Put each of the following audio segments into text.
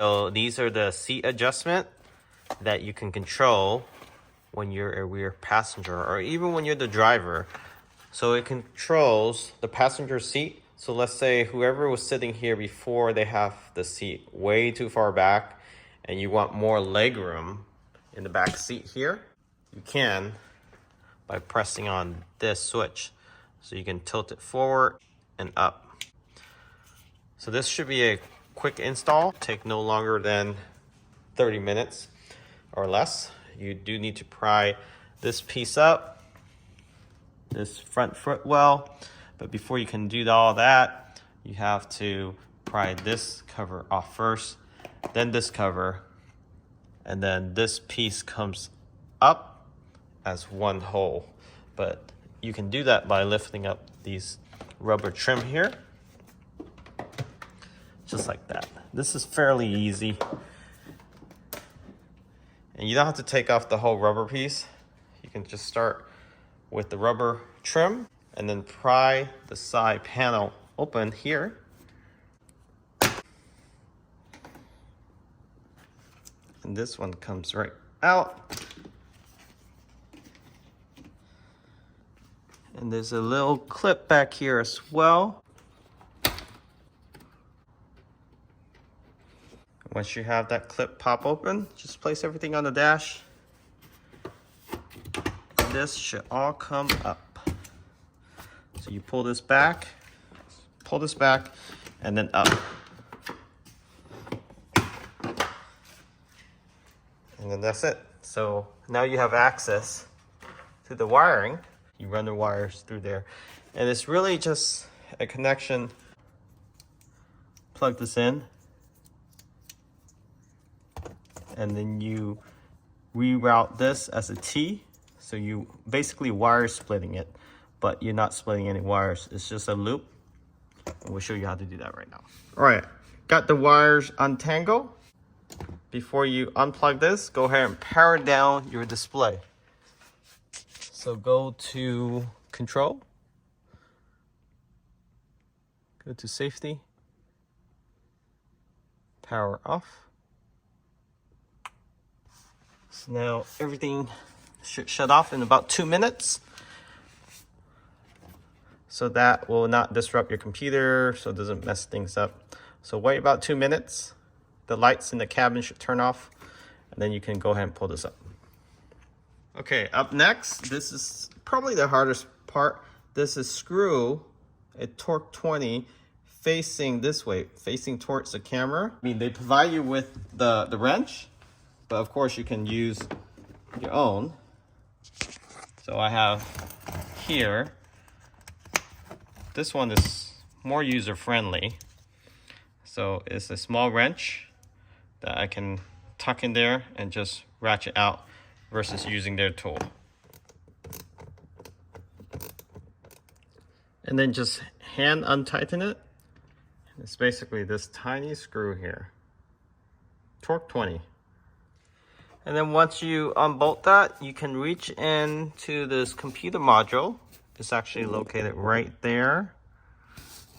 So these are the seat adjustment that you can control when you're a rear passenger or even when you're the driver. So it controls the passenger seat. So let's say whoever was sitting here before, they have the seat way too far back and you want more leg room in the back seat here, you can by pressing on this switch. So you can tilt it forward and up. So this should be a quick install, take no longer than 30 minutes or less. You do need to pry this piece up, this front footwell, but before you can do all that, you have to pry this cover off first, then this cover, and then this piece comes up as one whole. But you can do that by lifting up these rubber trim here, just like that. This is fairly easy. And you don't have to take off the whole rubber piece. You can just start with the rubber trim and then pry the side panel open here. And this one comes right out. And there's a little clip back here as well. Once you have that clip pop open, just place everything on the dash. This should all come up. So you pull this back, and then up. And then that's it. So now you have access to the wiring. You run the wires through there. And it's really just a connection. Plug this in. And then you reroute this as a T. So you basically wire splitting it, but you're not splitting any wires. It's just a loop. And we'll show you how to do that right now. All right, got the wires untangled. Before you unplug this, go ahead and power down your display. So go to control, go to safety, power off. So now everything should shut off in about 2 minutes. So that will not disrupt your computer, so it doesn't mess things up. So wait about 2 minutes. The lights in the cabin should turn off, and then you can go ahead and pull this up. Okay, up next, this is probably the hardest part. This is screw a Torque 20 facing this way, facing towards the camera. I mean, they provide you with the wrench, but of course you can use your own. So I have here, this one is more user-friendly. So it's a small wrench that I can tuck in there and just ratchet out versus using their tool. And then just hand untighten it. It's basically this tiny screw here. Torque 20. And then once you unbolt that, you can reach into this computer module. It's actually located right there.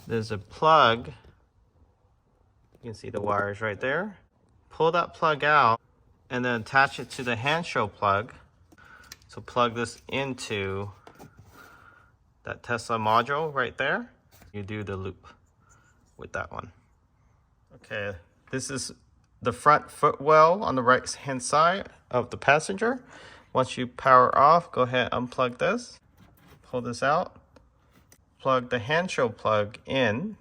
There's a plug. You can see the wires right there. Pull that plug out and then attach it to the hand show plug. So plug this into that Tesla module right there. You do the loop with that one. Okay, this is the front footwell on the right hand side of the passenger. Once you power off, go ahead and unplug this. Pull this out. Plug the hand show plug in.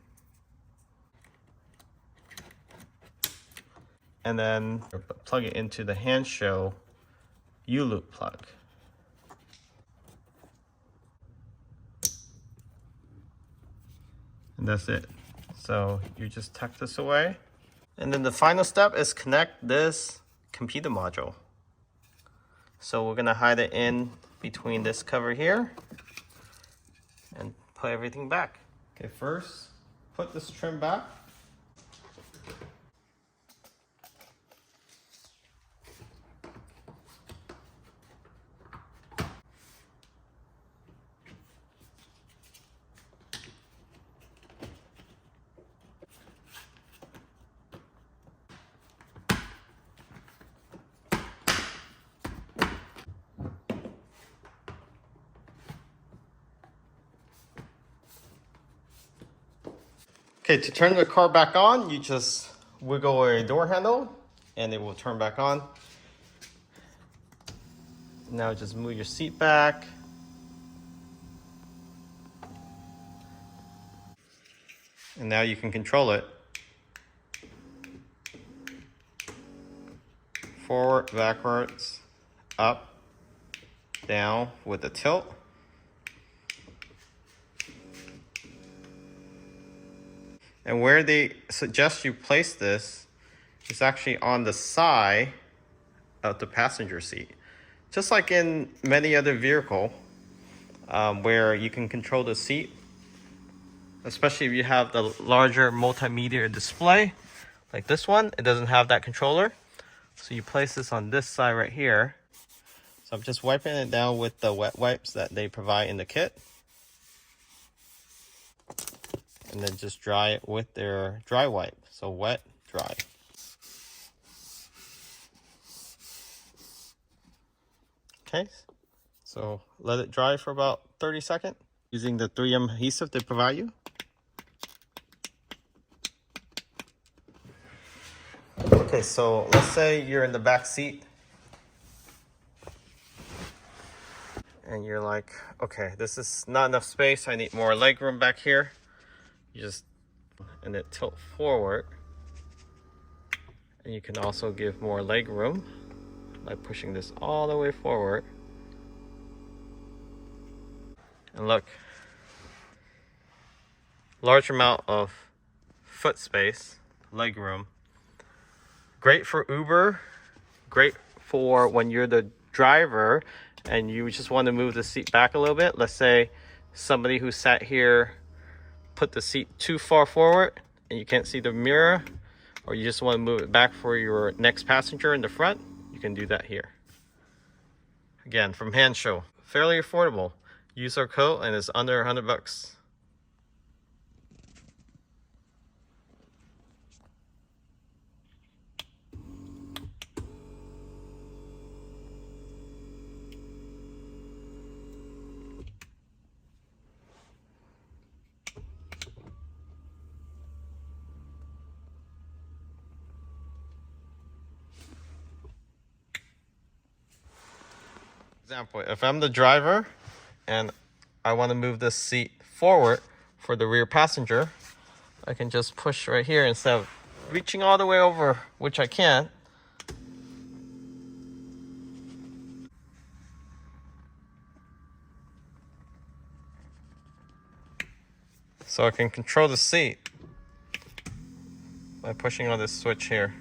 And then plug it into the hand show U-loop plug. And that's it. So you just tuck this away. And then the final step is connect this computer module. So we're gonna hide it in between this cover here and put everything back. Okay, first, put this trim back. Okay, to turn the car back on, you just wiggle a door handle and it will turn back on. Now just move your seat back. And now you can control it. Forward, backwards, up, down with the tilt. And where they suggest you place this is actually on the side of the passenger seat. Just like in many other vehicles, where you can control the seat, especially if you have the larger multimedia display, like this one, it doesn't have that controller. So you place this on this side right here. So I'm just wiping it down with the wet wipes that they provide in the kit. And then just dry it with their dry wipe. So wet, dry. Okay, so let it dry for about 30 seconds using the 3M adhesive they provide you. Okay, so let's say you're in the back seat and you're like, okay, this is not enough space. I need more leg room back here. You just, and it tilt forward. And you can also give more leg room by pushing this all the way forward. And look, large amount of foot space, leg room. Great for Uber, great for when you're the driver and you just want to move the seat back a little bit. Let's say somebody who sat here put the seat too far forward and you can't see the mirror, or you just want to move it back for your next passenger in the front, you can do that here. Again, from Hanshow, fairly affordable. Use our code and it's under $100. Example, if I'm the driver and I want to move this seat forward for the rear passenger, I can just push right here instead of reaching all the way over, which I can. So I can control the seat by pushing on this switch here.